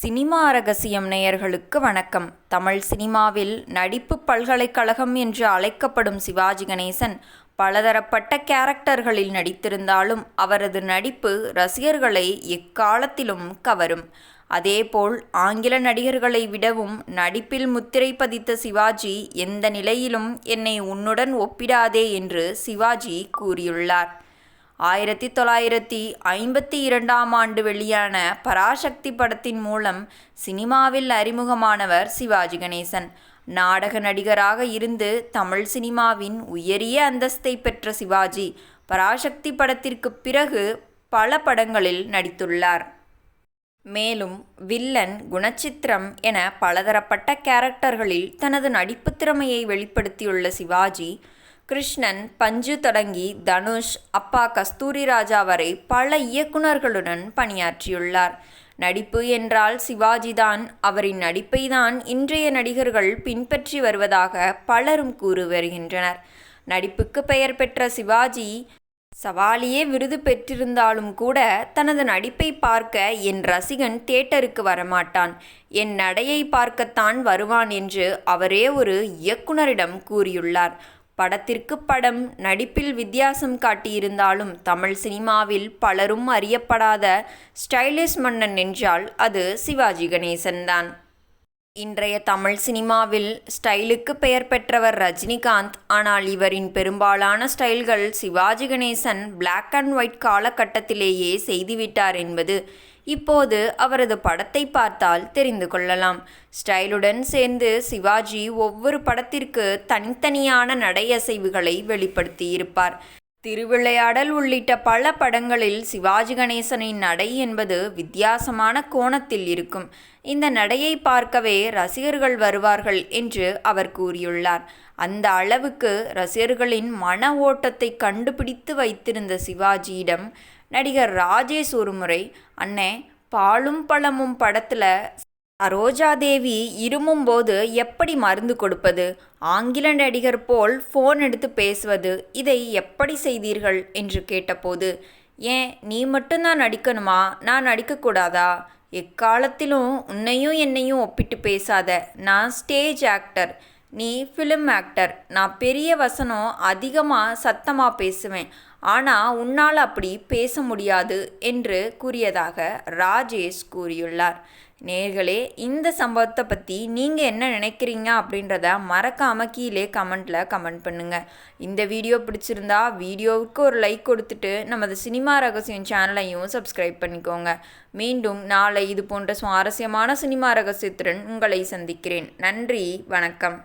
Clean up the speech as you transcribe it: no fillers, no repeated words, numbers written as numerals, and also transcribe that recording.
Cinema ரகசியம் நேயர்களுக்கு வணக்கம். தமிழ் சினிமாவில் நடிப்பு பல்கலைக்கழகம் என்று அழைக்கப்படும் சிவாஜி கணேசன் பலதரப்பட்ட கேரக்டர்களில் நடித்திருந்தாலும் அவரது நடிப்பு ரசிகர்களை எக்காலத்திலும் கவரும். அதேபோல் ஆங்கில நடிகர்களை விடவும் நடிப்பில் முத்திரை பதித்த சிவாஜி எந்த நிலையிலும் என்னை உன்னுடன் ஒப்பிடாதே என்று சிவாஜி கூறியுள்ளார். 1952ஆம் ஆண்டு வெளியான பராசக்தி படத்தின் மூலம் சினிமாவில் அறிமுகமானவர் சிவாஜி கணேசன். நாடக நடிகராக இருந்து தமிழ் சினிமாவின் உயரிய அந்தஸ்தை பெற்ற சிவாஜி பராசக்தி படத்திற்கு பிறகு பல படங்களில் நடித்துள்ளார். மேலும் வில்லன், குணச்சித்திரம் என பலதரப்பட்ட கேரக்டர்களில் தனது நடிப்பு திறமையை வெளிப்படுத்தியுள்ள சிவாஜி கிருஷ்ணன், பஞ்சு தொடங்கி தனுஷ், அப்பா கஸ்தூரிராஜா வரை பல இயக்குநர்களுடன் பணியாற்றியுள்ளார். நடிப்பு என்றால் சிவாஜிதான். அவரின் நடிப்பை தான் இன்றைய நடிகர்கள் பின்பற்றி வருவதாக பலரும் கூறி வருகின்றனர். நடிப்புக்கு பெயர் பெற்ற சிவாஜி சவாலியே விருது பெற்றிருந்தாலும் கூட தனது நடிப்பை பார்க்க என் ரசிகன் தியேட்டருக்கு வரமாட்டான், என் நடையை பார்க்கத்தான் வருவான் என்று அவரே ஒரு இயக்குனரிடம் கூறியுள்ளார். படத்திற்கு படம் நடிப்பில் வித்தியாசம் காட்டியிருந்தாலும் தமிழ் சினிமாவில் பலரும் அறியப்படாத ஸ்டைலிஷ் மன்னன் என்றால் அது சிவாஜி கணேசன் தான். இன்றைய தமிழ் சினிமாவில் ஸ்டைலுக்கு பெயர் பெற்றவர் ரஜினிகாந்த். ஆனால் இவரின் பெரும்பாலான ஸ்டைல்கள் Sivaji Ganesan black and white காலகட்டத்திலேயே செய்துவிட்டார் என்பது இப்போது அவரது படத்தை பார்த்தால் தெரிந்து கொள்ளலாம். ஸ்டைலுடன் சேர்ந்து சிவாஜி ஒவ்வொரு படத்திற்கு தனித்தனியான நடையசைவுகளை வெளிப்படுத்தியிருப்பார். திருவிளையாடல் உள்ளிட்ட பல படங்களில் சிவாஜி கணேசனின் நடை என்பது வித்தியாசமான கோணத்தில் இருக்கும். இந்த நடையை பார்க்கவே ரசிகர்கள் வருவார்கள் என்று அவர் கூறியுள்ளார். அந்த அளவுக்கு ரசிகர்களின் மன ஓட்டத்தை கண்டுபிடித்து வைத்திருந்த சிவாஜியிடம் நடிகர் ராஜேஷ் ஒருமுறை, அண்ணே பாலும் பழமும் படத்தில் சரோஜாதேவி இருமும்போது எப்படி மருந்து கொடுப்பது, ஆங்கில நடிகர் போல் ஃபோன் எடுத்து பேசுவது, இதை எப்படி செய்தீர்கள் என்று கேட்டபோது, ஏன் நீ மட்டும்தான் நடிக்கணுமா, நான் நடிக்கக்கூடாதா, எக்காலத்திலும் உன்னையும் என்னையும் ஒப்பிட்டு பேசாத, நான் ஸ்டேஜ் ஆக்டர், நீ ஃபிலிம் ஆக்டர், நான் பெரிய வசனம் அதிகமாக சத்தமாக பேசுவேன், ஆனால் உன்னால் அப்படி பேச முடியாது என்று கூறியதாக ராஜேஷ் கூறியுள்ளார். நேயர்களே, இந்த சம்பவத்தை பற்றி நீங்கள் என்ன நினைக்கிறீங்க அப்படின்றத மறக்காமல் கீழே கமெண்ட் பண்ணுங்கள். இந்த வீடியோ பிடிச்சிருந்தா வீடியோவுக்கு ஒரு லைக் கொடுத்துட்டு நமது சினிமா ரகசியம் சேனலையும் சப்ஸ்கிரைப் பண்ணிக்கோங்க. மீண்டும் நாளை இது போன்ற சுவாரஸ்யமான சினிமா ரகசியத்துடன் உங்களை சந்திக்கிறேன். நன்றி, வணக்கம்.